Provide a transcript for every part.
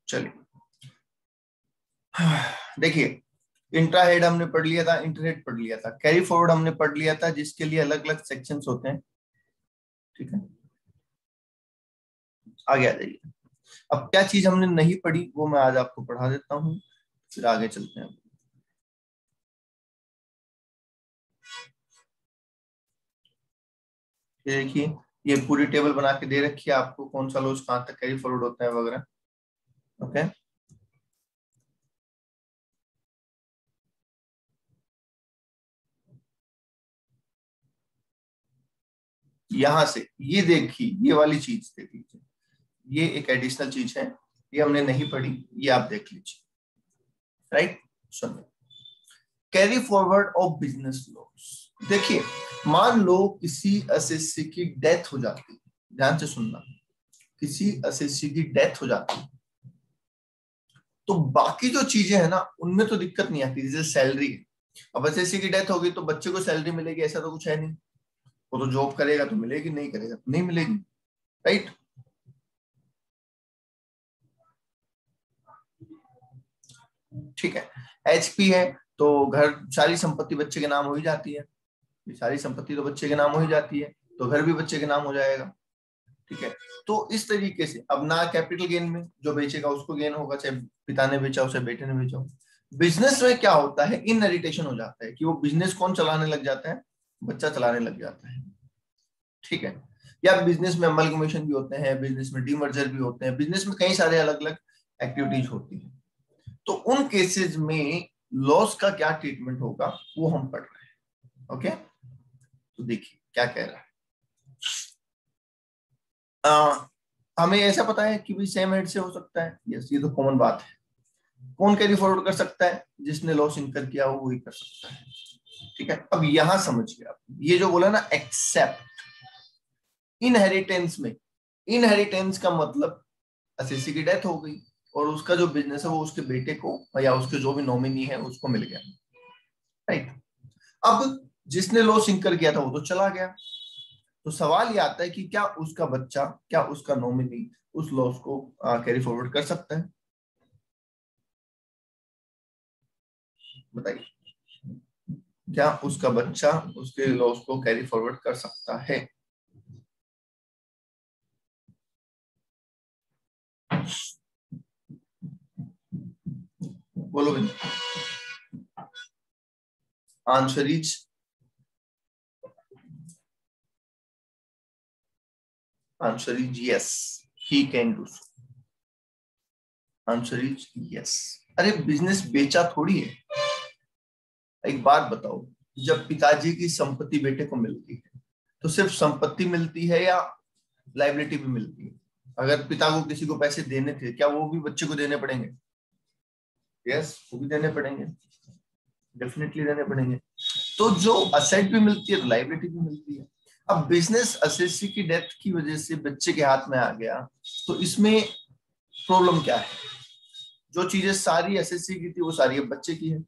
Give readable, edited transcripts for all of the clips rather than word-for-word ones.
चलिए देखिए, intra head हमने पढ़ लिया था, इंटर हेड पढ़ लिया था, कैरी फॉरवर्ड हमने पढ़ लिया था जिसके लिए अलग अलग सेक्शंस होते हैं। ठीक है, आगे आ जाइए। अब क्या चीज हमने नहीं पढ़ी वो मैं आज आपको पढ़ा देता हूँ, फिर आगे चलते हैं। ये देखिए, ये पूरी टेबल बना के दे रखी है आपको, कौन सा लॉस कहाँ तक कैरी फॉरवर्ड होता है वगैरह। ओके, यहां से ये देखिए, ये वाली चीज देख लीजिए, ये एक एडिशनल चीज है, ये हमने नहीं पढ़ी, ये आप देख लीजिए। राइट, सुनिए, carry forward of business loss. देखिए, मान लो किसी एसएससी की डेथ हो जाती है, ध्यान से सुनना, किसी एसएससी की डेथ हो जाती है तो बाकी जो चीजें है ना उनमें तो दिक्कत नहीं आती, जैसे सैलरी है। अब एसएससी की डेथ होगी तो बच्चे को सैलरी मिलेगी ऐसा तो कुछ है नहीं, वो तो जॉब करेगा तो मिलेगी, नहीं करेगा तो नहीं मिलेगी। राइट, ठीक है। एचपी है तो घर, सारी संपत्ति बच्चे के नाम हो ही जाती है, सारी संपत्ति तो बच्चे के नाम हो ही जाती है, तो घर भी बच्चे के नाम हो जाएगा। ठीक है, तो इस तरीके से अब ना कैपिटल गेन में जो बेचेगा उसको गेन होगा, चाहे पिता ने बेचा हो चाहे बेटे ने बेचा हो। बिजनेस में क्या होता है, इनहेरिटेशन हो जाता है कि वो बिजनेस कौन चलाने लग जाता है, बच्चा चलाने लग जाता है। ठीक है, या बिजनेस में अमलगमेशन भी होते हैं, बिजनेस में डीमर्जर भी होते हैं, बिजनेस में कई सारे अलग अलग एक्टिविटीज होती हैं। तो उन केसेस में लॉस का क्या ट्रीटमेंट होगा वो हम पढ़ रहे हैं। ओके, तो देखिए क्या कह रहा है। हमें ऐसा पता है कि भाई सेम हेड से हो सकता है, यस ये तो कॉमन बात है। कौन कैरी फॉरवर्ड कर सकता है, जिसने लॉस इनकर किया हो वही कर सकता है। ठीक है, अब यहां समझिए आप, ये जो बोला ना एक्सेप्ट इनहेरिटेंस में, इनहेरिटेंस का मतलब एसएससी की डेथ हो गई और उसका जो बिजनेस है वो उसके बेटे को या उसके जो भी नॉमिनी है उसको मिल गया। राइट, अब जिसने लॉस इंकर किया था वो तो चला गया, तो सवाल ये आता है कि क्या उसका बच्चा, क्या उसका नॉमिनी उस लॉस को कैरी फॉरवर्ड कर सकता है, बताइए। क्या उसका बच्चा उसके लॉस को कैरी फॉरवर्ड कर सकता है? बोलो भाई, answer is yes, he can do so. Answer is yes. अरे बिजनेस बेचा थोड़ी है। एक बात बताओ, जब पिताजी की संपत्ति बेटे को मिलती है तो सिर्फ संपत्ति मिलती है या लाइबिलिटी भी मिलती है? अगर पिता को किसी को पैसे देने थे क्या वो भी बच्चे को देने पड़ेंगे? यस, वो भी देने पड़ेंगे, डेफिनेटली देने पड़ेंगे। तो जो असेट भी मिलती है तो लाइबिलिटी भी मिलती है। अब बिजनेस एसएससी की डेथ की वजह से बच्चे के हाथ में आ गया, तो इसमें प्रॉब्लम क्या है? जो चीजें सारी एसएससी की थी वो सारी अब बच्चे की है,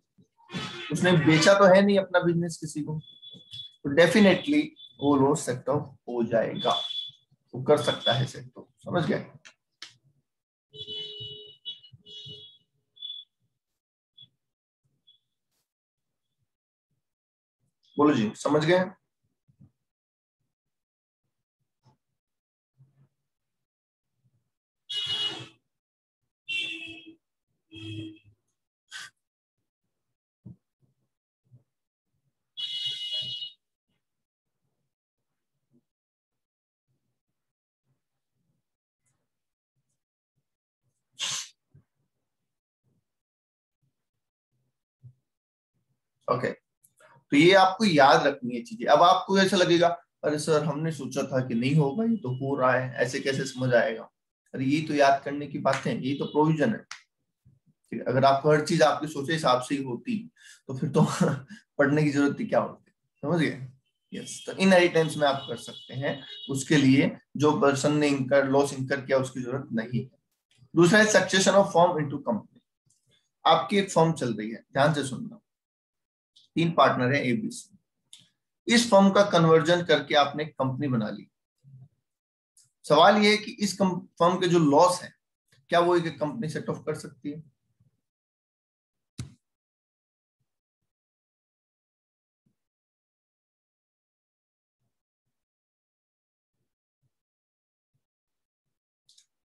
उसने बेचा तो है नहीं अपना बिजनेस किसी को, तो डेफिनेटली वो लॉस सेट ऑफ हो जाएगा, वो कर सकता है सेट ऑफ। समझ गए? बोलो जी, समझ गए? ओके, तो ये आपको याद रखनी है चीजें। अब आपको ऐसा लगेगा अरे सर हमने सोचा था कि नहीं होगा, ये तो हो रहा है, ऐसे कैसे समझ आएगा? अरे ये तो याद करने की बातें, ये तो प्रोविजन है। ठीक है? अगर आपको हर चीज आपके सोचे हिसाब से ही होती तो फिर तो पढ़ने की जरूरत ही क्या होती। समझ गए? यस, तो इनहेरिटेंस में आप कर सकते हैं, उसके लिए जो पर्सन ने इंकर लॉस इंकर किया उसकी जरूरत नहीं है। दूसरा है succession of firm into company. आपकी एक फर्म चल रही है, ध्यान से सुनना, 3 पार्टनर है एबीसी। इस फर्म का कन्वर्जन करके आपने एक कंपनी बना ली। सवाल यह है कि इस फर्म के जो लॉस है क्या वो एक कंपनी सेट ऑफ कर सकती है?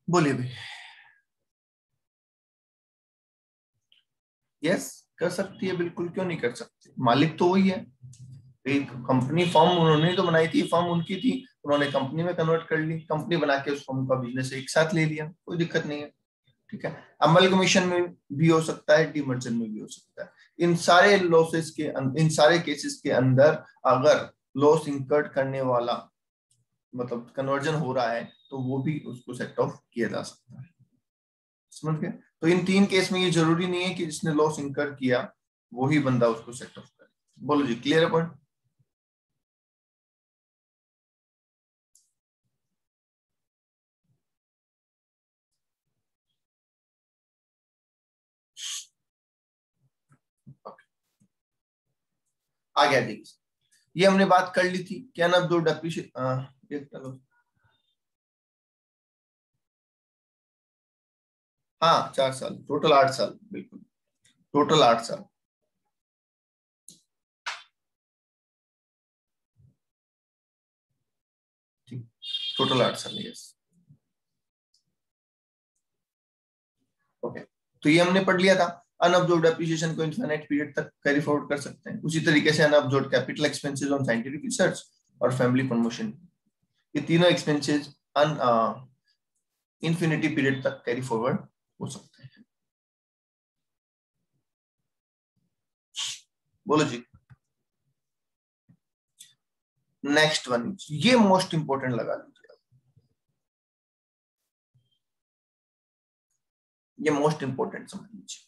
बोलिए भाई। यस, कर सकती है बिल्कुल, क्यों नहीं कर सकती, मालिक तो वही है। एक कंपनी फर्म उन्होंने ही तो बनाई थी, फर्म उनकी थी, उन्होंने कंपनी में कन्वर्ट कर ली, कंपनी बना के उस फर्म का बिजनेस एक साथ ले लिया, कोई दिक्कत नहीं है। ठीक है, अमलगमेशन में भी हो सकता है, डीमर्जर में भी हो सकता है। इन सारे लॉसेस के इन सारे केसेस के अंदर अगर लॉस इंकर्ड करने वाला मतलब कन्वर्जन हो रहा है तो वो भी उसको सेट ऑफ किया जा सकता है। समझ गए? तो इन तीन केस में ये जरूरी नहीं है कि जिसने लॉस इंकर किया वही बंदा उसको सेट ऑफ करे। बोलो जी, क्लियर है पॉइंट? आ गया देखिए, ये हमने बात कर ली थी क्या ना, दो डेप्रिशिएशन। हाँ 4 साल, टोटल 8 साल, बिल्कुल टोटल 8 साल। ठीक, टोटल 8 साल, यस। ओके, तो ये हमने पढ़ लिया था। अनअब्जॉर्ब्ड डेप्रिसिएशन को इनफाइनाइट पीरियड तक कैरी फॉरवर्ड कर सकते हैं। उसी तरीके से unabsorbed capital expenses on scientific research और फैमिली प्रमोशन, ये तीनों एक्सपेंसेस अन इंफिनिटी पीरियड तक कैरी फॉरवर्ड हो सकते हैं। बोलो जी। नेक्स्ट वन, ये मोस्ट इंपोर्टेंट लगा लीजिए, ये मोस्ट इंपोर्टेंट समझ लीजिए।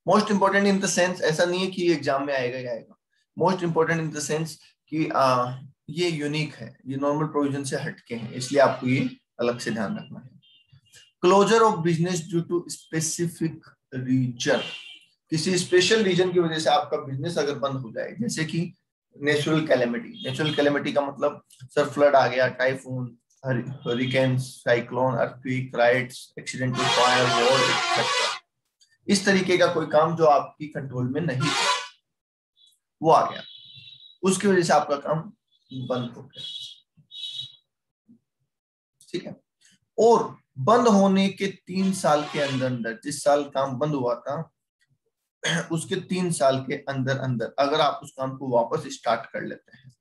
Most important in the sense, ऐसा नहीं है कि एग्जाम में आएगा ही आएगा। Most important in the sense कि ये यूनिक है, ये नॉर्मल प्रोविजन से हटके हैं, इसलिए आपको ये अलग से ध्यान रखना है। Closure of business due to specific reason, किसी स्पेशल रीजन की वजह से आपका बिजनेस अगर बंद हो जाए, जैसे कि नेचुरल कैलेमिटी। नेचुरल कैलेमिटी का मतलब सर फ्लड आ गया, typhoon, hurricane, cyclone, earthquake, rights, accidental fire, war etcetera. इस तरीके का कोई काम जो आपकी कंट्रोल में नहीं है वो आ गया, उसकी वजह से आपका काम बंद हो गया। ठीक है, और बंद होने के 3 साल के अंदर अंदर, जिस साल काम बंद हुआ था उसके 3 साल के अंदर अंदर अगर आप उस काम को वापस स्टार्ट कर लेते हैं,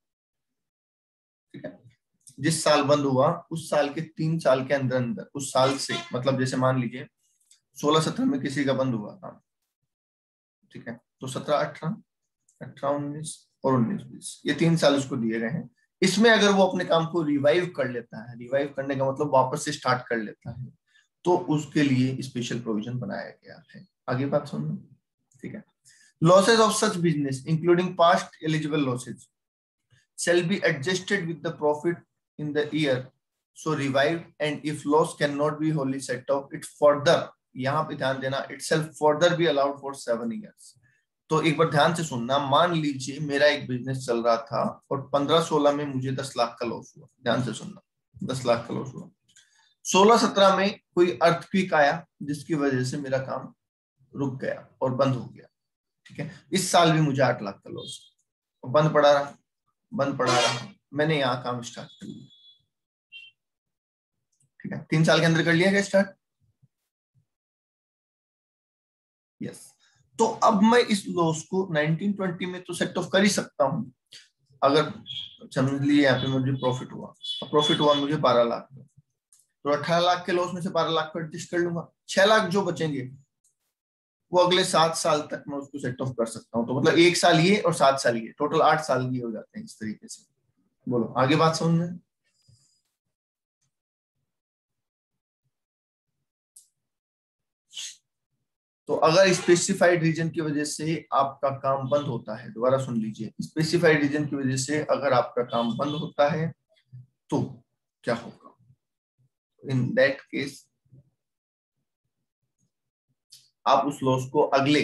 ठीक है, जिस साल बंद हुआ उस साल के 3 साल के अंदर अंदर, उस साल से मतलब जैसे मान लीजिए 16-17 में किसी का बंद हुआ था, ठीक है, तो 17-18, 18-19 और 19-20, ये 3 साल उसको दिए गए हैं। इसमें अगर वो अपने काम को रिवाइव कर लेता है, रिवाइव करने का मतलब वापस से स्टार्ट कर लेता है, तो उसके लिए स्पेशल प्रोविजन बनाया गया है। आगे बात सुनना, ठीक है। Losses of such business including past eligible losses shall be adjusted with the profit in the year so revived, and if loss cannot be wholly set off, it further, यहाँ पे ध्यान देना, itself further be allowed for 7 years। तो एक बार ध्यान से सुनना, मान लीजिए मेरा एक बिजनेस चल रहा था और 15-16 में मुझे 10 लाख का लॉस हुआ, ध्यान से सुनना, 10 लाख का लॉस हुआ। 16-17 में कोई अर्थक्वेक आया जिसकी वजह से मेरा काम रुक गया और बंद हो गया, ठीक है। इस साल भी मुझे 8 लाख का लॉस, बंद पड़ा रहा, बंद पड़ा रहा, मैंने यहाँ काम स्टार्ट कर लिया, ठीक है, 3 साल के अंदर कर लिया क्या स्टार्ट? यस। तो अब मैं इस लॉस को 1920 में तो सेट ऑफ कर ही सकता हूं। अगर समझ लिए यहाँ पे मुझे प्रॉफिट हुआ, प्रॉफिट हुआ मुझे 12 लाख, तो 18 लाख के लॉस में से 12 लाख को एडजस्ट कर लूंगा, 6 लाख जो बचेंगे वो अगले 7 साल तक मैं उसको सेट ऑफ कर सकता हूँ। तो मतलब 1 साल ये और 7 साल ये, टोटल 8 साल ये हो जाते हैं इस तरीके से। बोलो आगे बात समझ में? तो अगर स्पेसिफाइड रीजन की वजह से आपका काम बंद होता है, दोबारा सुन लीजिए, स्पेसिफाइड रीजन की वजह से अगर आपका काम बंद होता है तो क्या होगा? इन दैट केस आप उस लॉस को अगले,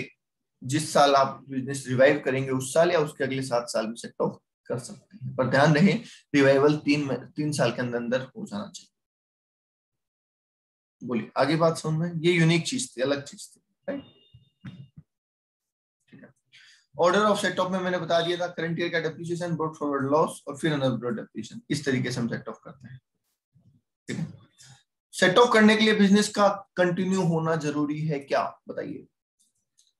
जिस साल आप बिजनेस रिवाइव करेंगे उस साल या उसके अगले 7 साल में सेट ऑफ कर सकते हैं, पर ध्यान रहे रिवाइवल 3 साल के अंदर अंदर हो जाना चाहिए। बोलिए आगे बात समझ में, ये यूनिक चीज थी, अलग चीज थी, राइट। ठीक है, ऑर्डर ऑफ सेट ऑफ में मैंने बता दिया था, करंट ईयर का डेप्रिसिएशन, ब्रॉट फॉरवर्ड लॉस, और फिर अनअब्सॉर्ब्ड डेप्रिसिएशन, इस तरीके से हम सेट ऑफ करते हैं। ठीक है, सेट ऑफ करने के लिए बिजनेस का कंटिन्यू होना जरूरी है क्या, बताइए।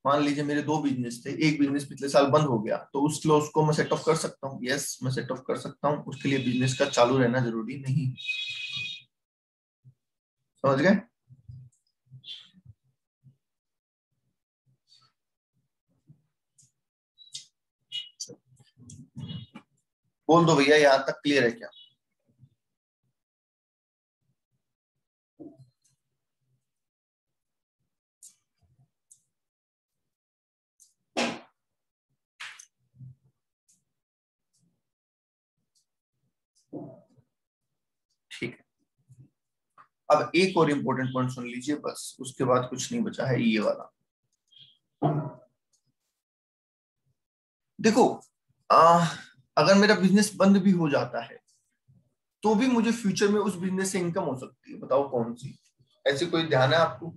मान लीजिए मेरे दो बिजनेस थे, एक बिजनेस पिछले साल बंद हो गया, तो उस लॉस को मैं सेट ऑफ कर सकता हूँ, यस मैं सेट ऑफ कर सकता हूँ, उसके लिए बिजनेस का चालू रहना जरूरी नहीं। समझ गए? बोल दो भैया, यहां तक क्लियर है क्या? ठीक है, अब एक और इम्पोर्टेंट पॉइंट सुन लीजिए बस, उसके बाद कुछ नहीं बचा है, ये वाला। देखो, आ, अगर मेरा बिजनेस बंद भी हो जाता है तो भी मुझे फ्यूचर में उस बिजनेस से इनकम हो सकती है, बताओ कौन सी? ऐसे कोई ध्यान है आपको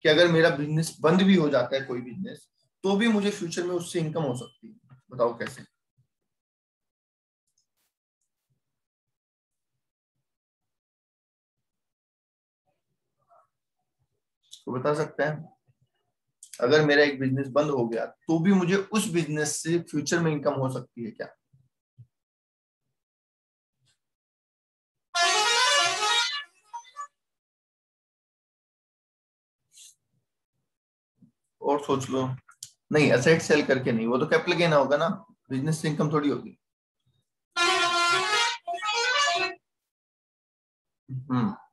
कि अगर मेरा बिजनेस बंद भी हो जाता है, कोई बिजनेस, तो भी मुझे फ्यूचर में उससे इनकम हो सकती है, बताओ कैसे? तो बता सकते हैं, अगर मेरा एक बिजनेस बंद हो गया तो भी मुझे उस बिजनेस से फ्यूचर में इनकम हो सकती है क्या? और सोच लो। नहीं, एसेट सेल करके नहीं, वो तो कैपिटल गेन होगा ना, बिजनेस से इनकम थोड़ी होगी।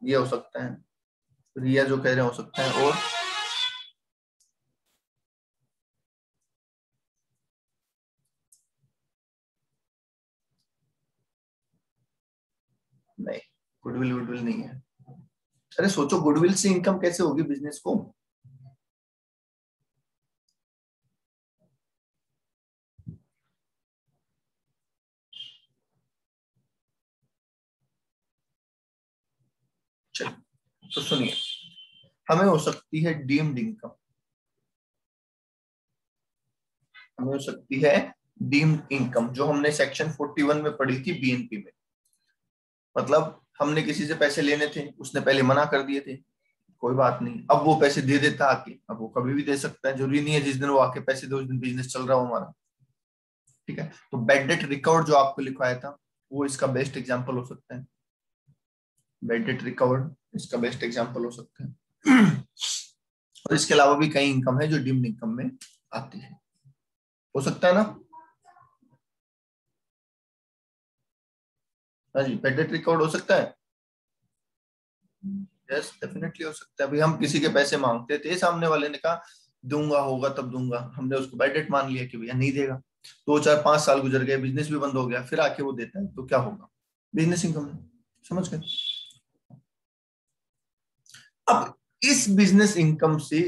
ये हो सकता है, रिया जो कह रहे हैं हो सकता है, और नहीं, गुडविल वुडविल नहीं है। अरे सोचो, गुडविल से इनकम कैसे होगी बिजनेस को? चलो, तो सुनिए, हमें हो सकती है डीम्ड इनकम, हमें हो सकती है डीम्ड इनकम, जो हमने सेक्शन 41 में पढ़ी थी बीएनपी में। मतलब हमने किसी से पैसे लेने थे, उसने पहले मना कर दिए थे, कोई बात नहीं, अब वो पैसे दे देता आके, अब वो कभी भी दे सकता है, जरूरी नहीं है जिस दिन वो आके पैसे दे उस दिन बिजनेस चल रहा हो हमारा। ठीक है, तो बैड डेट रिकवर्ड जो आपको लिखवाया था, वो इसका बेस्ट एग्जांपल हो सकता है। बैड डेट रिकवर्ड इसका बेस्ट एग्जांपल हो सकता है। और इसके अलावा भी कई इनकम है जो डीम्ड इनकम में आती है, हो सकता है ना? हाँ जी, बैड डेट रिकवर्ड हो सकता है, यस डेफिनेटली हो सकता है। अभी हम किसी के पैसे मांगते थे, सामने वाले ने कहा दूंगा, होगा तब दूंगा, हमने उसको बैड डेट मान लिया कि भैया नहीं देगा, 2 4 5 साल गुजर गए, बिजनेस भी बंद हो गया, फिर आके वो देता है, तो क्या होगा? बिजनेस इनकम है। समझ गए? अब इस बिजनेस इनकम से,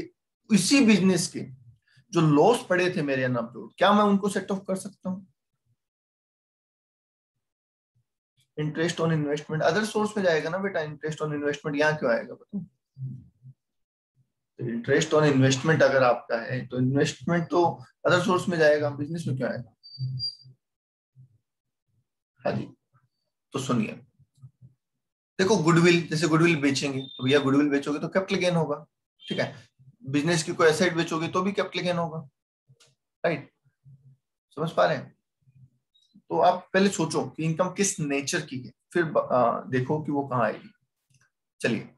इसी बिजनेस के जो लॉस पड़े थे मेरे अनअब्सॉर्ब, क्या मैं उनको सेट ऑफ कर सकता हूँ? Interest on investment other source में जाएगा ना बेटा, इंटरेस्ट ऑन इन्वेस्टमेंट यहाँ क्यों आएगा बताओ? तो इंटरेस्ट ऑन इन्वेस्टमेंट अगर आपका है तो इन्वेस्टमेंट तो अदर सोर्स में जाएगा, बिजनेस में क्यों आएगा? हाँ जी, तो सुनिए, देखो गुडविल, जैसे गुडविल बेचेंगे तो भैया, गुडविल बेचोगे तो कैपिटल गेन होगा, ठीक है। बिजनेस की कोई एसेट बेचोगे तो भी कैपिटल गेन होगा, राइट। समझ पा रहे हैं? तो आप पहले सोचो कि इनकम किस नेचर की है, फिर देखो कि वो कहाँ आएगी। चलिए,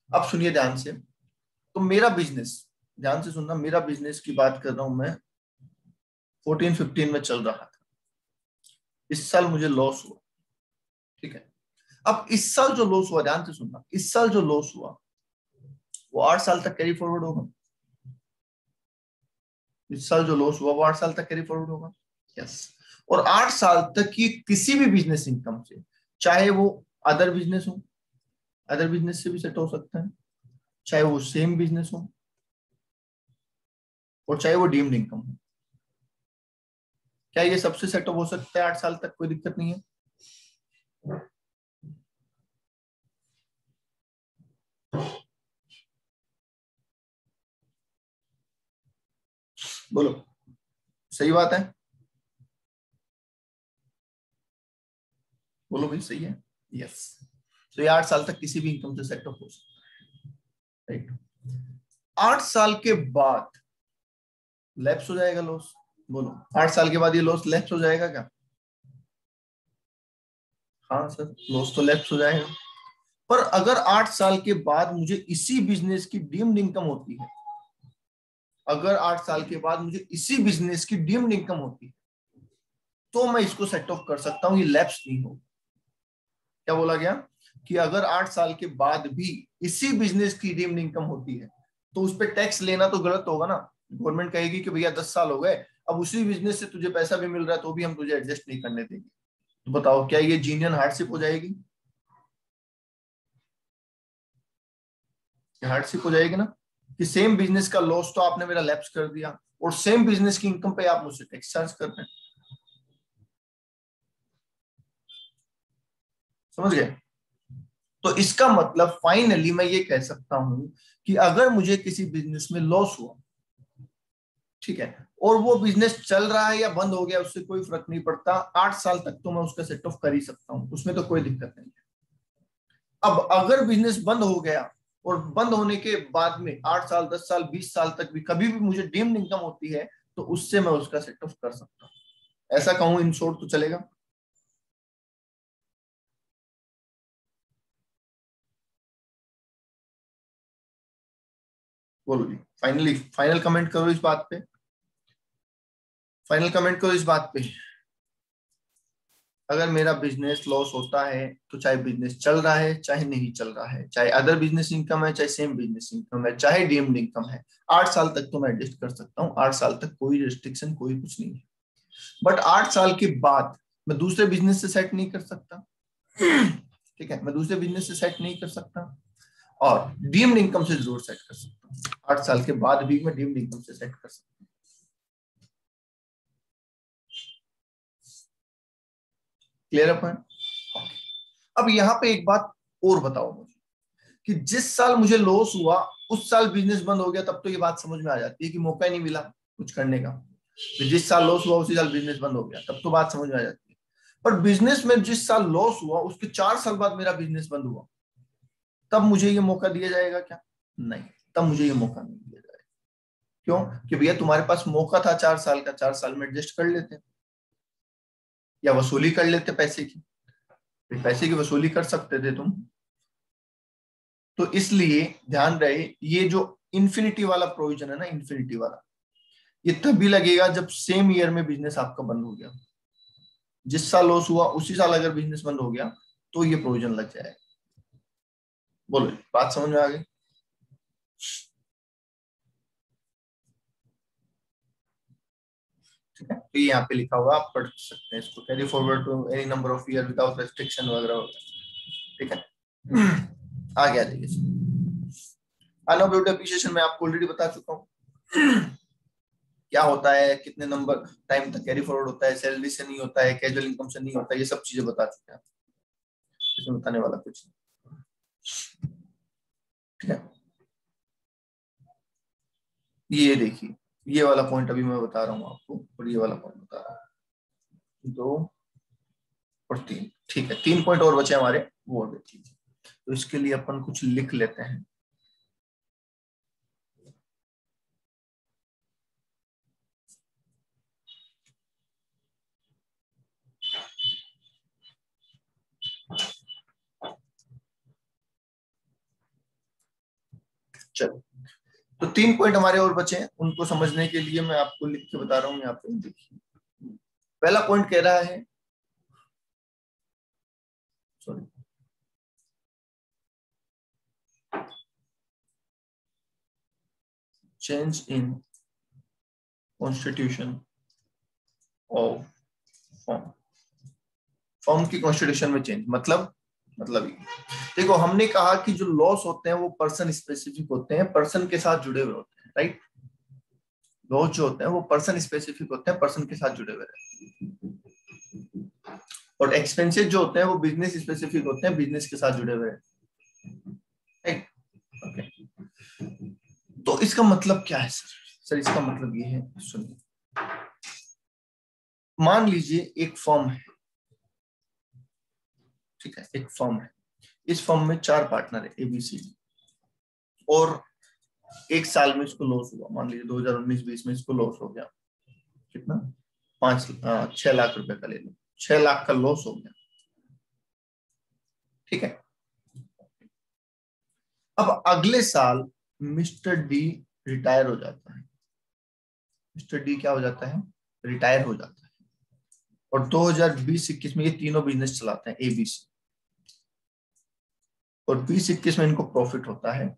अब सुनिए ध्यान से, तो मेरा बिजनेस, ध्यान से सुनना, मेरा बिजनेस की बात कर रहा हूं मैं, 14 15 में चल रहा था, इस साल मुझे लॉस हुआ, ठीक है। अब इस साल जो लॉस हुआ, ध्यान से सुनना, इस साल जो लॉस हुआ वो 8 साल तक कैरी फॉरवर्ड होगा। इस साल जो लॉस हुआ वो 8 साल तक कैरी फॉरवर्ड होगा, यस। और 8 साल तक की किसी भी बिजनेस इनकम से, चाहे वो अदर बिजनेस हो, अदर बिजनेस से भी सेट हो सकता है, चाहे वो सेम बिजनेस हो, और चाहे वो डीम्ड इनकम हो, क्या ये सबसे सेटअप हो सकता है 8 साल तक, कोई दिक्कत नहीं है? बोलो, सही बात है? बोलो भाई, सही है? यस। तो ये 8 साल तक किसी भी इनकम से सेट ऑफ हो सकता है, राइट? 8 साल के बाद लैप्स हो जाएगा लॉस। बोलो, 8 साल के बाद ये लॉस लैप्स हो जाएगा क्या? हाँ सर, लॉस तो लैप्स हो जाएगा। पर अगर 8 साल के बाद मुझे इसी बिजनेस की डीम्ड इनकम होती है, अगर 8 साल के बाद मुझे इसी बिजनेस की डीम्ड इनकम होती है, तो मैं इसको सेट ऑफ कर सकता हूं, ये लैप्स नहीं हो। क्या बोला गया? कि अगर 8 साल के बाद भी इसी बिजनेस की डीम्ड इनकम होती है, तो उस पर टैक्स लेना तो गलत होगा ना। गवर्नमेंट कहेगी कि भैया 10 साल हो गए, अब उसी बिजनेस से तुझे पैसा भी मिल रहा है, तो भी हम तुझे एडजस्ट नहीं करने देंगे। तो बताओ, क्या ये जीनियन हार्डशिप हो जाएगी? हार्डशिप हो जाएगी ना, कि सेम बिजनेस का लॉस तो आपने मेरा लैप्स कर दिया, और सेम बिजनेस की इनकम पे आप मुझसे टैक्स चार्ज कर रहे हैं। समझ गए? तो इसका मतलब फाइनली मैं ये कह सकता हूं कि अगर मुझे किसी बिजनेस में लॉस हुआ, ठीक है, और वो बिजनेस चल रहा है या बंद हो गया, उससे कोई फर्क नहीं पड़ता, 8 साल तक तो मैं उसका सेट ऑफ कर ही सकता हूं, उसमें तो कोई दिक्कत नहीं है। अब अगर बिजनेस बंद हो गया, और बंद होने के बाद में 8 साल, 10 साल, 20 साल तक भी कभी भी मुझे डीम्ड इनकम होती है, तो उससे मैं उसका सेट ऑफ कर सकता हूं। ऐसा कहूं इन शॉर्ट तो चलेगा? बोलो जी, फाइनली फाइनल कमेंट करो इस बात पे, फाइनल कमेंट करो इस बात पे। अगर मेरा बिजनेस लॉस होता है, तो चाहे बिजनेस चल रहा है चाहे नहीं चल रहा है, चाहे अदर बिजनेस इनकम है चाहे सेम बिजनेस इनकम है, चाहे डीम्ड इनकम है, 8 साल तक तो मैं एडजस्ट कर सकता हूँ। 8 साल तक कोई रिस्ट्रिक्शन, कोई कुछ नहीं है। बट 8 साल के बाद मैं दूसरे बिजनेस से सेट नहीं कर सकता। ठीक है, मैं दूसरे बिजनेस से सेट नहीं कर सकता, और डीम्ड इनकम से जरूर सेट कर सकता हूँ। 8 साल के बाद भी मैं डीम्ड इनकम से सेट कर सकता हूँ। क्लियर है पॉइंट? अब यहाँ पे एक बात और बताओ मुझे, कि जिस साल मुझे लॉस हुआ उस साल बिजनेस बंद हो गया, तब तो ये बात समझ में आ जाती है कि मौका ही नहीं मिला कुछ करने का। फिर जिस साल लॉस हुआ उसी साल बिजनेस बंद हो गया, तब तो बात समझ में आ जाती है। पर बिजनेस में जिस साल लॉस हुआ उसके 4 साल बाद मेरा बिजनेस बंद हुआ, तब मुझे ये मौका दिया जाएगा क्या? नहीं, तब मुझे ये मौका नहीं दिया जाएगा। क्यों? कि भैया तुम्हारे पास मौका था 4 साल का, 4 साल में एडजस्ट कर लेते, या वसूली कर लेते पैसे की, पैसे की वसूली कर सकते थे तुम। तो इसलिए ध्यान रहे, ये जो इन्फिनिटी वाला प्रोविजन है ना, इन्फिनिटी वाला, ये तभी लगेगा जब सेम ईयर में बिजनेस आपका बंद हो गया। जिस साल लॉस हुआ उसी साल अगर बिजनेस बंद हो गया, तो ये प्रोविजन लग जाएगा। बोलो, बात समझ में आ गई? ठीक है, तो ये यहाँ पे लिखा हुआ, आप पढ़ सकते हैं इसको, carry forward to any number of year without restriction वगैरह वगैरह। ठीक है, आगे आ जाइए। अनअब्यूटेड एप्रिसिएशन में आपको ऑलरेडी बता चुका हूँ क्या होता है, कितने नंबर टाइम तक कैरी फॉरवर्ड होता है, सैलरी से नहीं होता है, कैजुअल इनकम से नहीं होता है, ये सब चीजें बता चुके हैं, इसमें बताने वाला कुछ नहीं। ठीक है, ये देखिए, ये वाला पॉइंट अभी मैं बता रहा हूँ आपको, और ये वाला पॉइंट बता रहा हूँ, 2 और 3। ठीक है, 3 पॉइंट और बचे हमारे, वो और देख लीजिए। तो इसके लिए अपन कुछ लिख लेते हैं। चलो, तो 3 पॉइंट हमारे और बचे हैं, उनको समझने के लिए मैं आपको लिख के बता रहा हूँ यहाँ पे, देखिए। पहला पॉइंट कह रहा है, sorry, change in constitution of firm. Firm की कॉन्स्टिट्यूशन में चेंज मतलब ये, देखो हमने कहा कि जो लॉस होते हैं वो पर्सन स्पेसिफिक होते हैं, पर्सन के साथ जुड़े हुए होते हैं, राइट? लॉस जो होते हैं वो पर्सन स्पेसिफिक होते हैं, पर्सन के साथ जुड़े हुए रहते हैं। और एक्सपेंसेस जो होते हैं वो बिजनेस स्पेसिफिक होते हैं, बिजनेस के साथ जुड़े हुए रहते हैं। ओके, तो इसका मतलब क्या है सर? सर इसका मतलब ये है, सुनिए, मान लीजिए एक फर्म है, ठीक है, एक फर्म है, इस फर्म में 4 पार्टनर है ABCD, और एक साल में इसको लॉस हुआ, मान लीजिए 2019-20 में इसको लॉस हो गया, कितना, 6 लाख रुपए का ले लो, 6 लाख का लॉस हो गया, ठीक है। अब अगले साल मिस्टर डी रिटायर हो जाता है, मिस्टर डी क्या हो जाता है, रिटायर हो जाता है, और 2020-21 में ये तीनों बिजनेस चलाते हैं ABC, और 20-21 में इनको प्रॉफिट होता है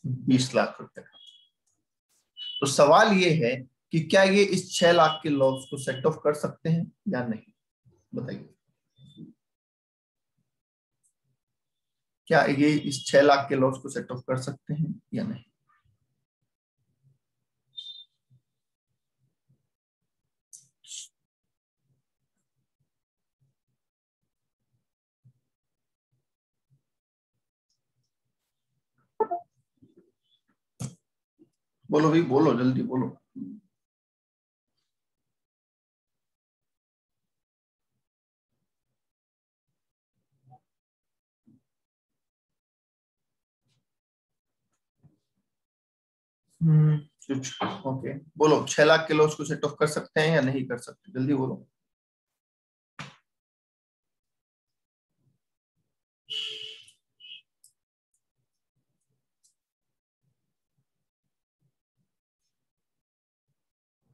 20 लाख रुपए का। तो सवाल ये है कि क्या ये इस 6 लाख के लॉस को सेट ऑफ कर सकते हैं या नहीं, बताइए। क्या ये इस 6 लाख के लॉस को सेट ऑफ कर सकते हैं या नहीं? बोलो भाई, बोलो, जल्दी बोलो। कुछ ओके, बोलो, 6 लाख के लॉस को सेट ऑफ कर सकते हैं या नहीं कर सकते, जल्दी बोलो।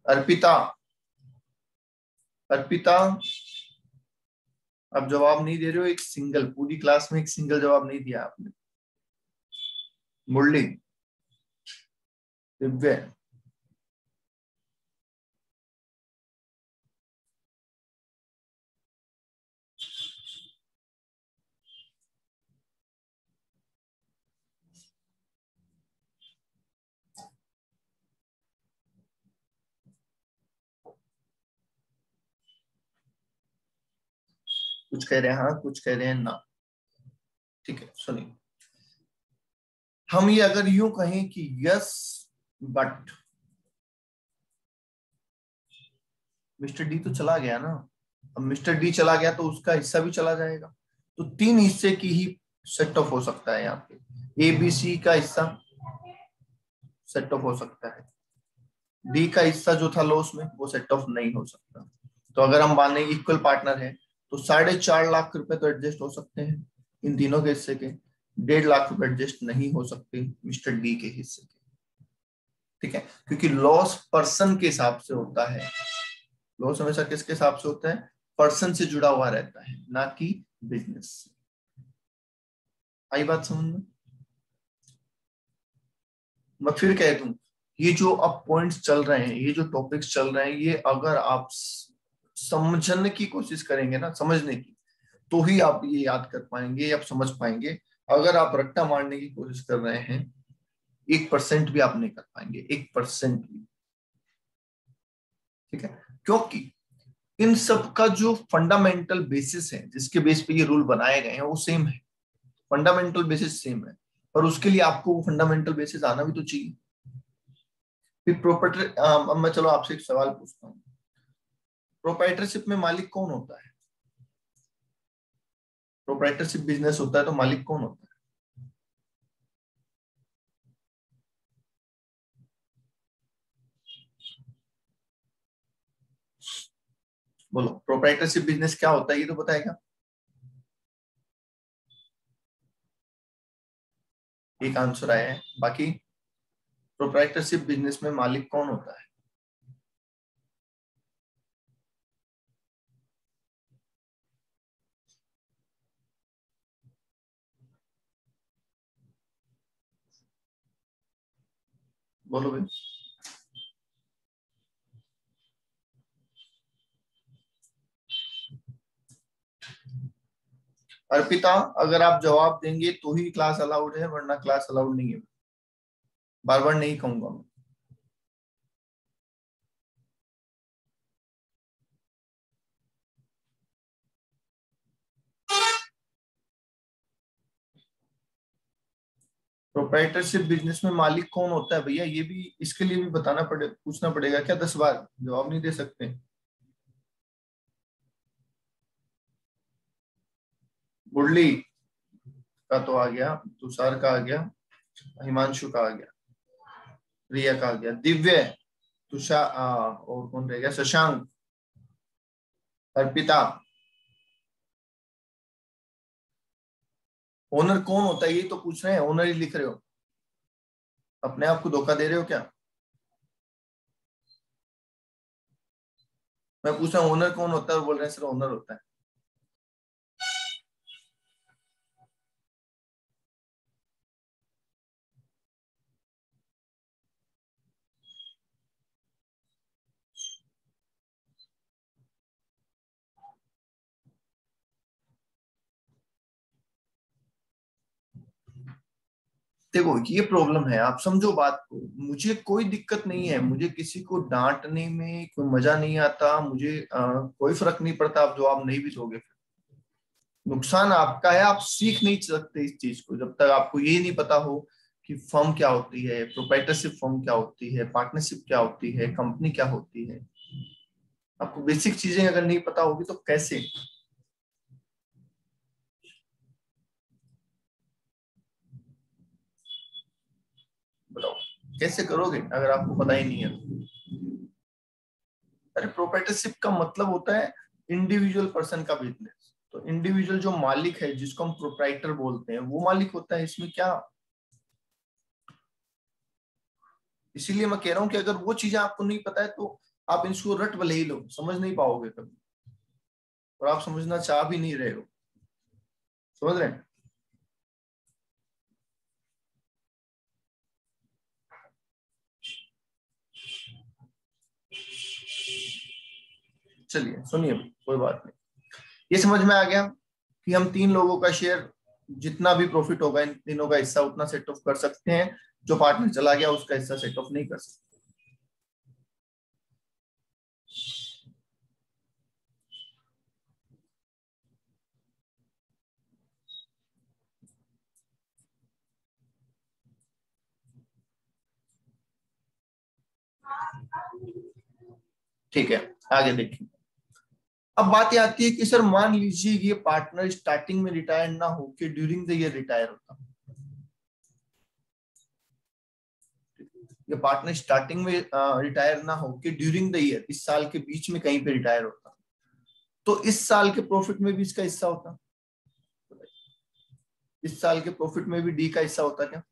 अर्पिता, अर्पिता, आप जवाब नहीं दे रहे हो, एक सिंगल, पूरी क्लास में एक सिंगल जवाब नहीं दिया आपने। मुरली, दिव्य, कुछ कह रहे हैं हाँ, कुछ कह रहे हैं ना, ठीक है। सुनिए, हम ये अगर यूं कहें कि यस बट, मिस्टर डी तो चला गया ना, अब मिस्टर डी चला गया तो उसका हिस्सा भी चला जाएगा, तो 3 हिस्से की ही सेट ऑफ हो सकता है यहाँ पे। ABC का हिस्सा सेट ऑफ हो सकता है, डी का हिस्सा जो था लॉस में वो सेट ऑफ नहीं हो सकता। तो अगर हम माने इक्वल पार्टनर है तो 4.5 लाख रुपए तो एडजस्ट हो सकते हैं इन तीनों के हिस्से के, 1.5 लाख रुपए एडजस्ट नहीं हो सकते मिस्टर डी के हिस्से के, ठीक है, क्योंकि लॉस पर्सन के हिसाब से होता है, लॉस हमेशा किसके हिसाब से होता है, पर्सन से जुड़ा हुआ रहता है, ना कि बिजनेस से। आई बात समझ में? मैं फिर कह दूं, ये जो अब पॉइंट्स चल रहे हैं, ये जो टॉपिक्स चल रहे हैं, ये अगर आप समझने की कोशिश करेंगे ना, समझने की, तो ही आप ये याद कर पाएंगे, आप समझ पाएंगे। अगर आप रट्टा मारने की कोशिश कर रहे हैं, 1% भी आप नहीं कर पाएंगे, 1% भी, ठीक है, क्योंकि इन सब का जो फंडामेंटल बेसिस है, जिसके बेस पे ये रूल बनाए गए हैं, वो सेम है, फंडामेंटल बेसिस सेम है, और उसके लिए आपको वो फंडामेंटल बेसिस आना भी तो चाहिए। फिर प्रोपर्टी, अब मैं चलो आपसे एक सवाल पूछता हूँ, प्रोप्राइटरशिप में मालिक कौन होता है? प्रोप्राइटरशिप बिजनेस होता है तो मालिक कौन होता है? बोलो, प्रोप्राइटरशिप बिजनेस क्या होता है, ये तो बताएगा। एक आंसर आया है, बाकी प्रोप्राइटरशिप बिजनेस में मालिक कौन होता है? बोलो भाई। अर्पिता, अगर आप जवाब देंगे तो ही क्लास अलाउड है, वरना क्लास अलाउड नहीं है, बार बार नहीं कहूंगा मैं। प्रोप्राइटरशिप बिजनेस में मालिक कौन होता है भैया, ये भी इसके लिए भी पूछना पड़ेगा क्या? 10 बार जवाब नहीं दे सकते? मुरली का तो आ गया, तुषार का आ गया, हिमांशु का आ गया, रिया का आ गया, दिव्य, तुषार, और कौन रह गया? शशांक, अर्पिता। ओनर कौन होता है ये तो पूछ रहे हैं, ओनर ही लिख रहे हो, अपने आप को धोखा दे रहे हो क्या? मैं पूछ रहा हूँ ओनर कौन होता है और बोल रहे हैं सर ओनर होता है। देखो ये प्रॉब्लम है, आप समझो बात को। मुझे कोई दिक्कत नहीं है, मुझे किसी को डांटने में कोई मजा नहीं आता, मुझे कोई फर्क नहीं पड़ता आप जवाब नहीं भी दोगे। नुकसान आपका है, आप सीख नहीं सकते इस चीज को जब तक आपको ये नहीं पता हो कि फर्म क्या होती है, प्रोप्राइटरशिप फर्म क्या होती है, पार्टनरशिप क्या होती है, कंपनी क्या होती है। आपको बेसिक चीजें अगर नहीं पता होगी तो कैसे? बताओ कैसे करोगे अगर आपको पता ही नहीं है तो? अरे प्रोप्राइटरशिप का मतलब होता है इंडिविजुअल पर्सन का बिजनेस। तो इंडिविजुअल जो मालिक है जिसको हम प्रोप्राइटर बोलते हैं वो मालिक होता है, इसमें क्या? इसीलिए मैं कह रहा हूँ कि अगर वो चीजें आपको नहीं पता है तो आप इसको रट भले ही लो, समझ नहीं पाओगे कभी, और आप समझना चाह भी नहीं रहे हो। समझ रहे हैं? चलिए सुनिए, कोई बात नहीं। ये समझ में आ गया कि हम 3 लोगों का शेयर, जितना भी प्रॉफिट होगा इन तीनों का हिस्सा उतना सेट ऑफ कर सकते हैं, जो पार्टनर चला गया उसका हिस्सा सेट ऑफ नहीं कर सकते। ठीक है, आगे देखिए। अब बात ये आती है कि सर मान लीजिए ये पार्टनर स्टार्टिंग में रिटायर ना हो कि ड्यूरिंग द ईयर रिटायर होता, ये पार्टनर स्टार्टिंग में रिटायर ना हो कि ड्यूरिंग द ईयर, इस साल के बीच में कहीं पे रिटायर होता, तो इस साल के प्रॉफिट में भी इसका हिस्सा होता? इस साल के प्रॉफिट में भी डी का हिस्सा होता क्या?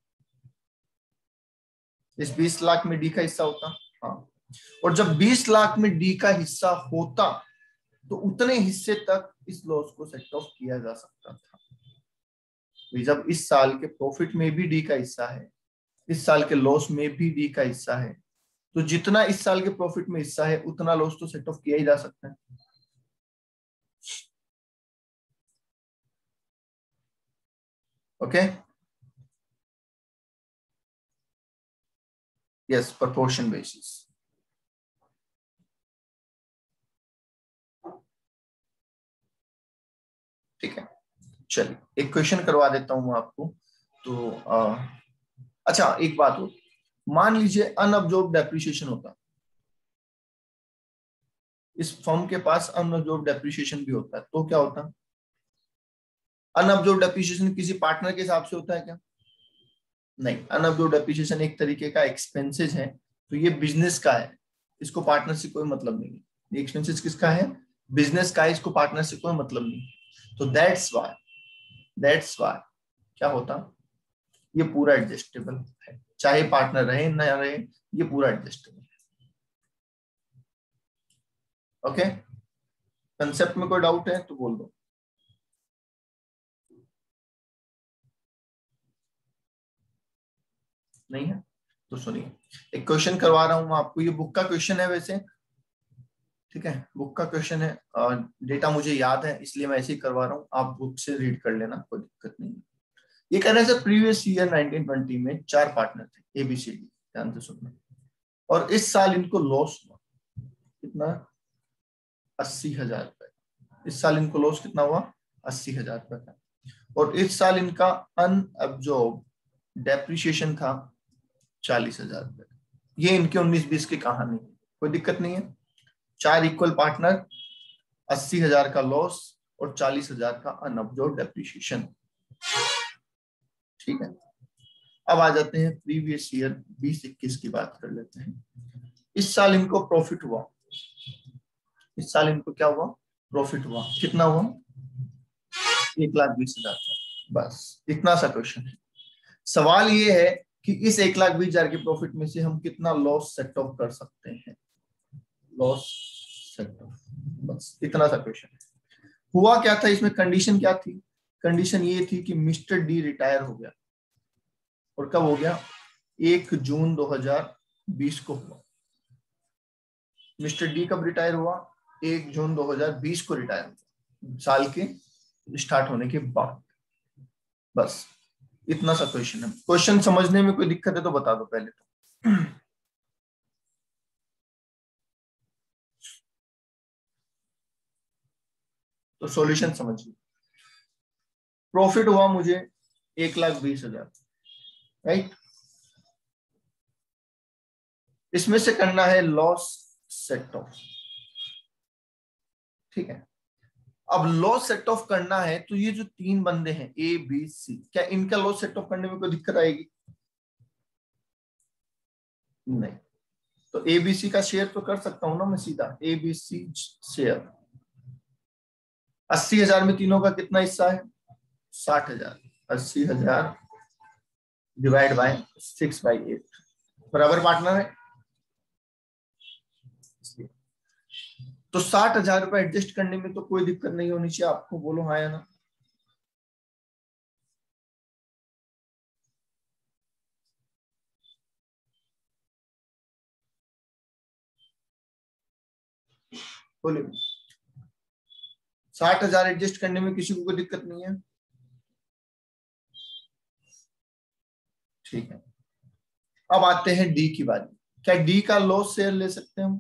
इस 20 लाख में डी का हिस्सा होता? हाँ। और जब 20 लाख में डी का हिस्सा होता तो उतने हिस्से तक इस लॉस को सेट ऑफ किया जा सकता था। जब इस साल के प्रॉफिट में भी डी का हिस्सा है, इस साल के लॉस में भी डी का हिस्सा है, तो जितना इस साल के प्रॉफिट में हिस्सा है उतना लॉस तो सेट ऑफ किया ही जा सकता है। Okay, yes, proportion basis. ठीक है, चलिए एक क्वेश्चन करवा देता हूं मैं आपको। तो अच्छा एक बात हो, मान लीजिए अनअब्जॉर्ब डेप्रिसिएशन होता, इस फर्म के पास अनअब्जॉर्ब डेप्रिसिएशन भी होता है, तो क्या होता? अनअब्जॉर्ब डेप्रिसिएशन किसी पार्टनर के हिसाब से होता है क्या? नहीं, अनअब्जॉर्ब डेप्रिसिएशन एक तरीके का एक्सपेंसेस है, तो ये बिजनेस का है, इसको पार्टनर से कोई मतलब नहीं है। ये एक्सपेंसेस किसका है? बिजनेस का है, इसको पार्टनर से कोई मतलब नहीं। तो दैट्स वाई क्या होता, ये पूरा एडजस्टेबल है, चाहे पार्टनर रहे ना रहे, ये पूरा एडजस्टेबल है। ओके, कंसेप्ट में कोई डाउट है तो बोल दो। नहीं है तो सुनिए, एक क्वेश्चन करवा रहा हूं मैं आपको, ये बुक का क्वेश्चन है वैसे। ठीक है, बुक का क्वेश्चन है, डेटा मुझे याद है इसलिए मैं ऐसे ही करवा रहा हूँ, आप बुक से रीड कर लेना, कोई दिक्कत नहीं है। ये कह रहे हैं सर प्रीवियस ईयर 1920 में 4 पार्टनर थे ABCD, ध्यान से सुनना, और इस साल इनको लॉस हुआ कितना? 80,000 रुपए। इस साल इनको लॉस कितना हुआ? 80,000 रुपए का। और इस साल इनका अनअब्जॉर्ब डेप्रिशिएशन था 40,000 रुपए। ये इनके 19-20 की कहानी, कोई दिक्कत नहीं है। 4 इक्वल पार्टनर, 80,000 का लॉस और 40,000 का अनअब्जॉर्ब्ड डेप्रिशिएशन। ठीक है, अब आ जाते हैं प्रीवियस ईयर 20-21 की बात कर लेते हैं। इस साल इनको प्रॉफिट हुआ, इस साल इनको क्या हुआ, प्रॉफिट हुआ। कितना हुआ, 1,20,000 का। बस इतना सा क्वेश्चन है। सवाल ये है कि इस 1,20,000 के प्रॉफिट में से हम कितना लॉस सेट ऑफ कर सकते हैं, लॉस सेट ऑफ, बस इतना सा क्वेश्चन है। हुआ क्या था इसमें, कंडीशन क्या थी, कंडीशन ये थी कि मिस्टर डी रिटायर हो गया। और कब हो गया, 1 जून 2020 को हुआ। मिस्टर डी कब रिटायर हुआ, 1 जून 2020 को रिटायर हुआ, साल के स्टार्ट होने के बाद। बस इतना सा क्वेश्चन है। क्वेश्चन समझने में कोई दिक्कत है तो बता दो पहले तो सॉल्यूशन समझिए। प्रॉफिट हुआ मुझे 1,20,000, राइट। इसमें से करना है लॉस सेट ऑफ, ठीक है। अब लॉस सेट ऑफ करना है तो ये जो 3 बंदे हैं ए बी सी, क्या इनका लॉस सेट ऑफ करने में कोई दिक्कत आएगी, नहीं। तो ए बी सी का शेयर तो कर सकता हूं ना मैं सीधा, ए बी सी शेयर। 80,000 में तीनों का कितना हिस्सा है, 60,000। 80,000 डिवाइड बाय 6/8 बराबर पार्टनर है। तो 60,000 रुपए एडजस्ट करने में तो कोई दिक्कत नहीं होनी चाहिए आपको, बोलो हाँ या ना। बोलिए, 60,000 एडजस्ट करने में किसी को कोई दिक्कत नहीं है, ठीक है। अब आते हैं डी की बारी। क्या डी का लॉस शेयर ले सकते हैं हम,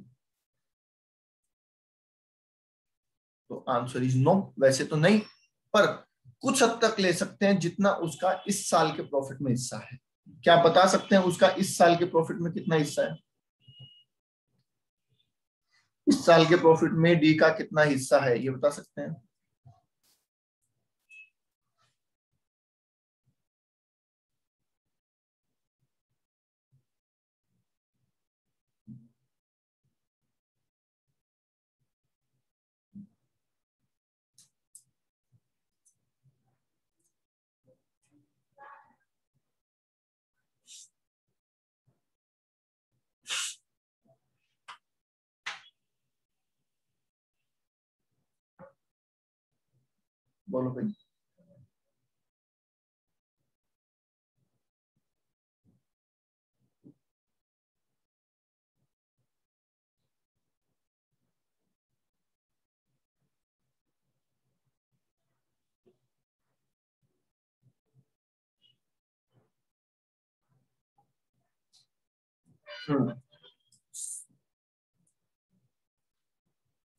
तो आंसर इज नो। वैसे तो नहीं, पर कुछ हद तक ले सकते हैं, जितना उसका इस साल के प्रॉफिट में हिस्सा है। क्या आप बता सकते हैं उसका इस साल के प्रॉफिट में कितना हिस्सा है, इस साल के प्रॉफिट में डी का कितना हिस्सा है, ये बता सकते हैं। बोलो भाई।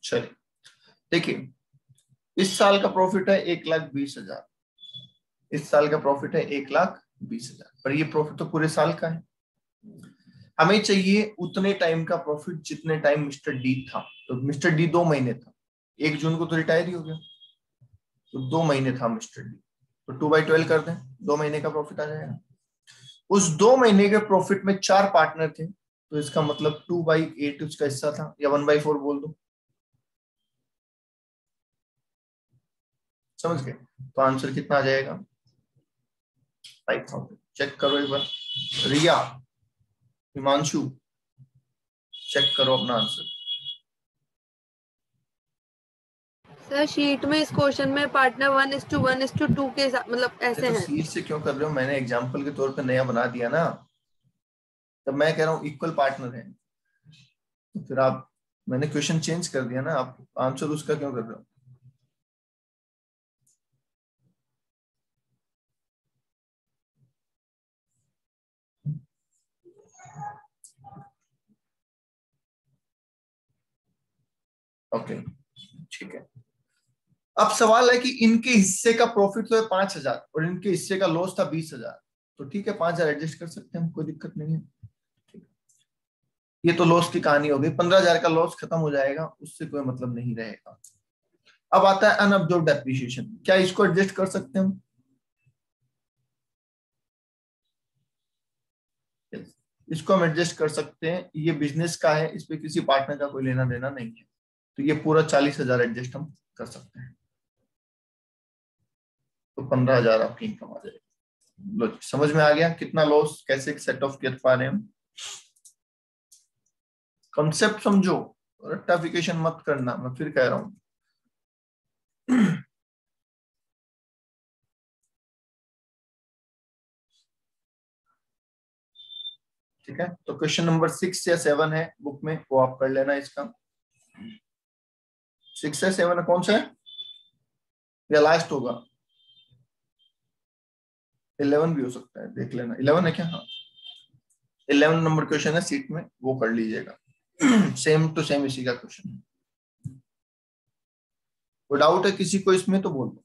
चलिए देखिए, इस साल का प्रॉफिट है 1,20,000, इस साल का प्रॉफिट है 1,20,000, पर ये प्रॉफिट तो पूरे साल का है। हमें चाहिए उतने टाइम का प्रॉफिट जितने टाइम मिस्टर डी था। तो मिस्टर डी 2 महीने था, 1 जून को तो रिटायर ही हो गया, तो 2 महीने था मिस्टर डी। तो 2/12 कर दें, 2 महीने का प्रॉफिट आ जाएगा। उस 2 महीने के प्रॉफिट में 4 पार्टनर थे, तो इसका मतलब 2/8 उसका हिस्सा था, या 1/4 बोल दो। समझ गए, तो आंसर कितना आ जाएगा, 5,000। चेक करो एक बार, रिया, हिमांशु, चेक करो अपना आंसर। सर शीट में इस क्वेश्चन में पार्टनर 1:1:2 के मतलब ऐसे तो हैं। सीट से क्यों कर रहे हो, मैंने एग्जाम्पल के तौर पे नया बना दिया ना, तब मैं कह रहा हूँ इक्वल पार्टनर है, तो फिर आप, मैंने क्वेश्चन चेंज कर दिया ना, आप आंसर उसका क्यों कर रहे हो। ओके, ठीक है। अब सवाल है कि इनके हिस्से का प्रॉफिट तो है 5,000 और इनके हिस्से का लॉस था 20,000। तो ठीक है 5,000 एडजस्ट कर सकते हैं हम, कोई दिक्कत नहीं है। ठीक। ये तो लॉस की कहानी हो गई, 15,000 का लॉस खत्म हो जाएगा, उससे कोई मतलब नहीं रहेगा। अब आता है अनअब्जॉर्ब्ड डेप्रिसिएशन, क्या इसको एडजस्ट कर सकते हैं हम? इसको हम एडजस्ट कर सकते हैं, ये बिजनेस का है, इस पे किसी पार्टनर का कोई लेना देना नहीं है, तो ये पूरा 40,000 एडजस्ट हम कर सकते हैं, तो 15,000 आपकी इनकम आ जाएगी। लो समझ में आ गया कितना लॉस कैसे सेट ऑफ कर पा रहे हैं हम। कंसेप्ट समझो, रट्टाफिकेशन मत करना, मैं फिर कह रहा हूं। ठीक है, तो क्वेश्चन नंबर 6 या 7 है बुक में, वो आप कर लेना इसका। 6 या 7 है, कौन सा है या लास्ट होगा? 11 भी हो सकता है, देख लेना। 11 है क्या? हाँ 11 नंबर क्वेश्चन है सीट में, वो कर लीजिएगा। सेम टू सेम इसी का क्वेश्चन है। कोई डाउट है किसी को इसमें तो बोल दो।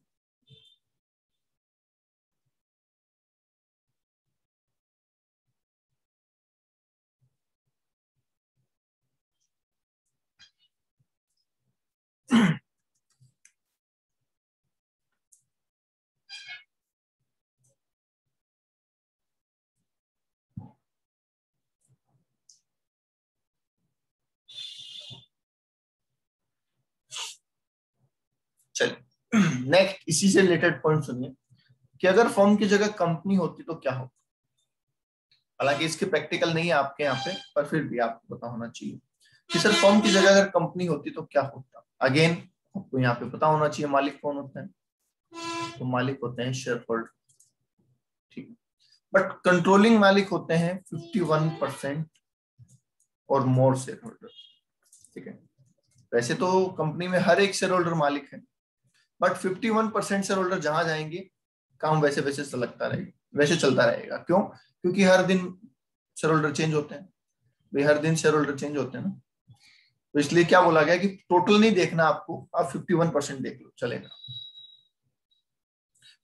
चलिए नेक्स्ट इसी से रिलेटेड पॉइंट सुनिए कि अगर फर्म की जगह कंपनी होती तो क्या होता। हालांकि इसके प्रैक्टिकल नहीं है आपके यहाँ पे, पर फिर भी आपको पता होना चाहिए कि सर फर्म की जगह अगर कंपनी होती तो क्या होता। अगेन आपको यहाँ पे पता होना चाहिए मालिक कौन होता है, तो मालिक होते हैं शेयर होल्डर। ठीक है, बट कंट्रोलिंग मालिक होते हैं 51% और मोर शेयर होल्डर। ठीक है, वैसे तो कंपनी में हर एक शेयर होल्डर मालिक है, बट 51% शेयर होल्डर जहां जाएंगे काम वैसे वैसे लगता रहेगा, वैसे चलता रहेगा। क्यों? क्योंकि हर दिन शेयर होल्डर चेंज होते हैं भाई, हर दिन शेयर होल्डर चेंज होते हैं ना, तो इसलिए क्या बोला गया कि टोटल नहीं देखना आपको, आप 51% देख लो चलेगा।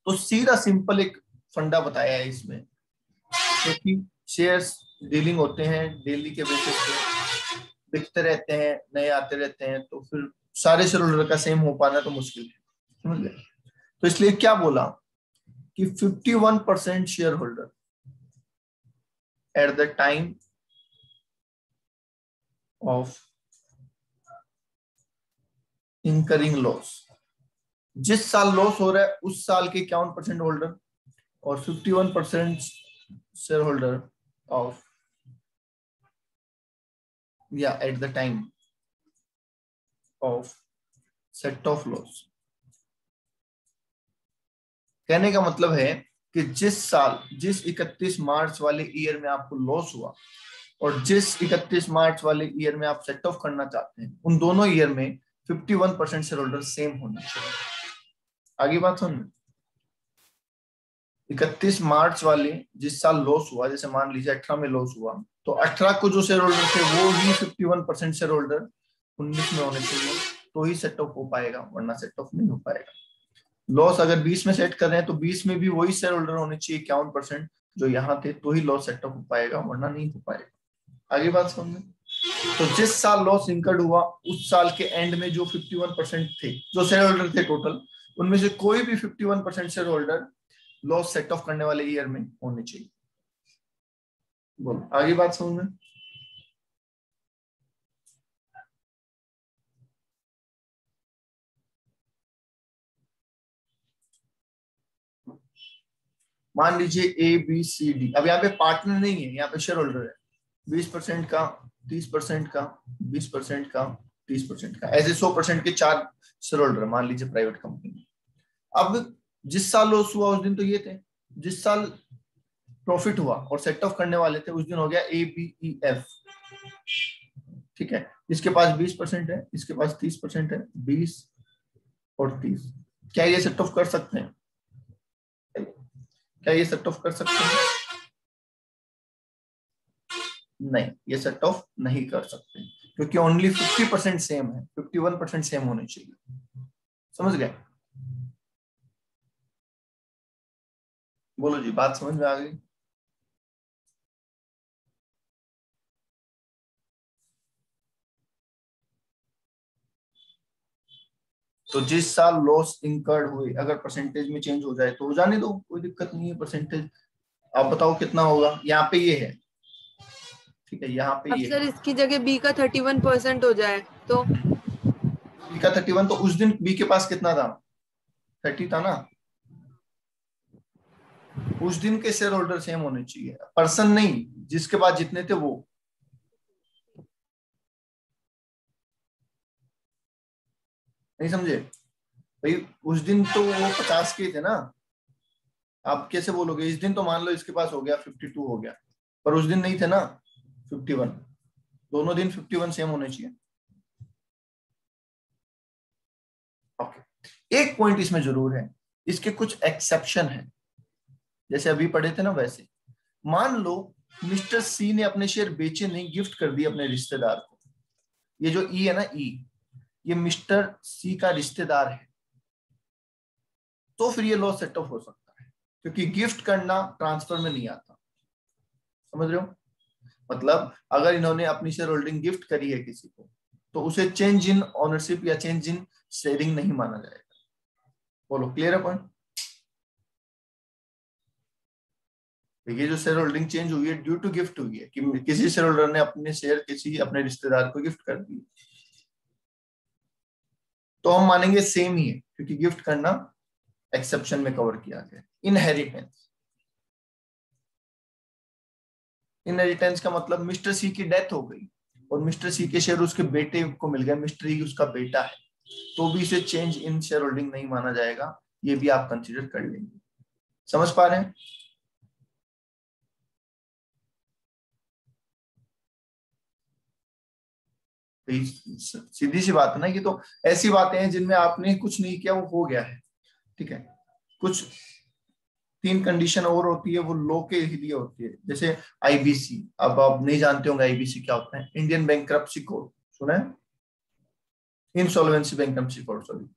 तो सीधा सिंपल एक फंडा बताया है इसमें, क्योंकि शेयर्स डीलिंग होते हैं डेली के बेसिस पे, बिकते रहते हैं, नए आते रहते हैं, तो फिर सारे शेयर होल्डर का सेम हो पाना तो मुश्किल है, समझ गए। तो इसलिए क्या बोला कि 51% share holder at the time of incurring loss, जिस साल लॉस हो रहा है उस साल के 51% होल्डर और 51% शेयर होल्डर ऑफ या eight the time of set of loss. कहने का मतलब है कि जिस साल, जिस 31 मार्च वाले ईयर में आपको लॉस हुआ और जिस 31 मार्च वाले ईयर में आप सेट ऑफ करना चाहते हैं, उन दोनों ईयर में 51% शेयर होल्डर सेम होना चाहिए। आगे बात समझ, 31 मार्च वाले जिस साल लॉस हुआ, जैसे मान लीजिए 18 में लॉस हुआ, तो 18 को जो शेयर होल्डर थे वो ही 51% शेयर होल्डर 19 में होने चाहिए, तो ही सेट ऑफ हो पाएगा, वरना सेट ऑफ नहीं हो पाएगा। लॉस अगर 20 में सेट कर रहे हैं तो 20 में भी वही शेयर होल्डर होने चाहिए 51% जो यहाँ थे, तो ही लॉस सेट ऑफ हो पाएगा, वरना नहीं हो पाएगा। आगे बात समझ, तो जिस साल लॉस इंकर्ड हुआ उस साल के एंड में जो 51% थे, जो शेयर होल्डर थे टोटल, उनमें से कोई भी 51% share holder loss set of करने वाले ईयर में होने चाहिए। बोलो आगे बात समझ में। मान लीजिए ए बी सी डी, अब यहाँ पे पार्टनर नहीं है, यहाँ पे शेयर होल्डर है, 20% का, 30% का, 20% का, 30% का, ऐसे 100% के 4 शेयर होल्डर मान लीजिए प्राइवेट कंपनी में। अब जिस साल लॉस हुआ उस दिन तो ये थे, जिस साल प्रॉफिट हुआ और सेट ऑफ करने वाले थे उस दिन हो गया ए बी ई एफ। ठीक है, इसके पास 20% है, इसके पास 30% है, 20 और 30, क्या ये सेट ऑफ कर सकते हैं? क्या ये सेट ऑफ कर सकते हैं? नहीं, ये सेट ऑफ नहीं कर सकते, क्योंकि ओनली 50% सेम है, 51% सेम होने चाहिए। समझ गए? बोलो जी, बात समझ में आ गई? तो जिस साल लॉस इंकर्ड हुए अगर परसेंटेज में चेंज हो जाए तो हो जाने दो, कोई दिक्कत नहीं है। परसेंटेज आप बताओ कितना होगा, यहाँ पे ये है, ठीक है, यहाँ पे अब ये सर है। इसकी जगह बी का 31% हो जाए तो? बी का 31, तो उस दिन बी के पास कितना था, 30 था ना। उस दिन के शेयर होल्डर सेम होने चाहिए, पर्सन नहीं, जिसके पास जितने थे वो। नहीं समझे भाई, उस दिन तो वो 50 के थे ना। आप कैसे बोलोगे, इस दिन तो मान लो इसके पास हो गया 52 हो गया, पर उस दिन नहीं थे ना 51। दोनों दिन 51 सेम होने चाहिए। ओके, एक पॉइंट इसमें जरूर है, इसके कुछ एक्सेप्शन है, जैसे अभी पढ़े थे ना वैसे। मान लो मिस्टर सी ने अपने शेयर बेचे नहीं, गिफ्ट कर दिए अपने रिश्तेदार को। ये जो ई है ना, ई, ये मिस्टर सी का रिश्तेदार है, तो फिर ये लॉस सेट ऑफ हो सकता है, क्योंकि गिफ्ट करना ट्रांसफर में नहीं आता। समझ रहे हो, मतलब अगर इन्होंने अपनी शेयर होल्डिंग गिफ्ट करी है किसी को, तो उसे चेंज इन ऑनरशिप या चेंज इन शेयरिंग नहीं माना जाएगा। बोलो क्लियर है पॉइंट। ये जो शेयर होल्डिंग चेंज हुई है ड्यू टू गिफ्ट हुई है, कि किसी शेयर होल्डर ने अपने शेयर किसी अपने रिश्तेदार को गिफ्ट कर दिए, तो हम मानेंगे सेम ही है, क्योंकि गिफ्ट करना एक्सेप्शन में कवर किया गया। इनहेरिटेंस, इनहेरिटेंस का मतलब मिस्टर सी की डेथ हो गई और मिस्टर सी के शेयर उसके बेटे को मिल गए, मिस्टर ई उसका बेटा है, तो भी इसे चेंज इन शेयर होल्डिंग नहीं माना जाएगा। ये भी आप कंसीडर कर लेंगे। समझ पा रहे हैं। सीधी सी बात है ना, ये तो ऐसी बातें हैं जिनमें आपने कुछ नहीं किया, वो हो गया है, ठीक है। कुछ 3 कंडीशन और होती है, वो लो के लिए होती है, जैसे आईबीसी। अब आप नहीं जानते होंगे आईबीसी क्या होता है, इंडियन बैंक्रप्सी कोड सुना है, insolvency bankruptcy code, sorry,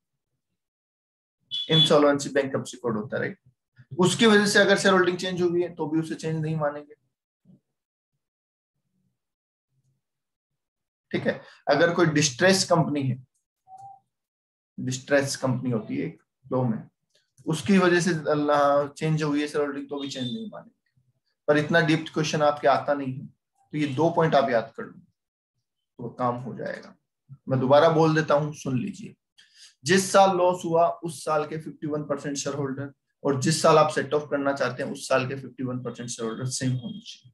insolvency bankruptcy code होता है, राइट। उसकी वजह से अगर शेयर होल्डिंग चेंज हुई है तो भी उसे चेंज नहीं मानेंगे, ठीक है। अगर कोई डिस्ट्रेस कंपनी है, डिस्ट्रेस कंपनी होती है एक लो में, उसकी वजह से चेंज हुई है शेयर होल्डिंग, तो भी चेंज नहीं मानेंगे। पर इतना डीप क्वेश्चन आपके आता नहीं है, तो ये 2 पॉइंट आप याद कर लो तो काम हो जाएगा। मैं दोबारा बोल देता हूं, सुन लीजिए। जिस साल लॉस हुआ उस साल के 51% शेयर होल्डर, और जिस साल आप सेट ऑफ करना चाहते हैं उस साल के 51% शेयर होल्डर सेम होने चाहिए।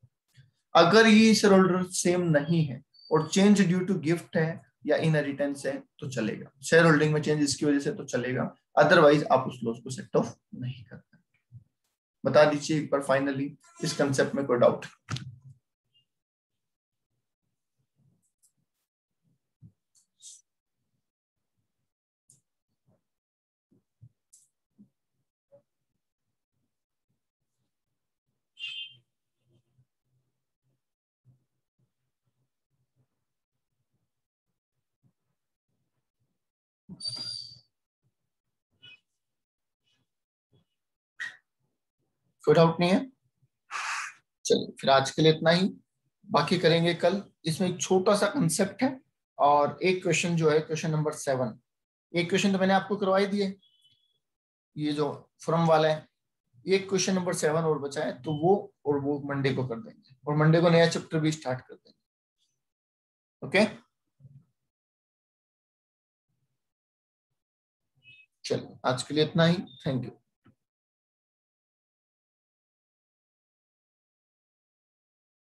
अगर ये शेयर होल्डर सेम नहीं है और चेंज ड्यू टू गिफ्ट है या इनहेरिटेंस है तो चलेगा, शेयर होल्डिंग में चेंज इसकी वजह से तो चलेगा, अदरवाइज आप उस लॉस को सेट ऑफ नहीं करते। बता दीजिए एक बार फाइनली, इस कंसेप्ट में कोई डाउट? कोई डाउट नहीं है? चलिए फिर आज के लिए इतना ही, बाकी करेंगे कल। इसमें एक छोटा सा कंसेप्ट है और एक क्वेश्चन जो है क्वेश्चन नंबर 7, एक क्वेश्चन तो मैंने आपको करवाई दिए, ये जो फ्रॉम वाला है, एक क्वेश्चन नंबर 7 और बचा है, तो वो और वो मंडे को कर देंगे, और मंडे को नया चैप्टर भी स्टार्ट कर देंगे। ओके, चलिए आज के लिए इतना ही, थैंक यू।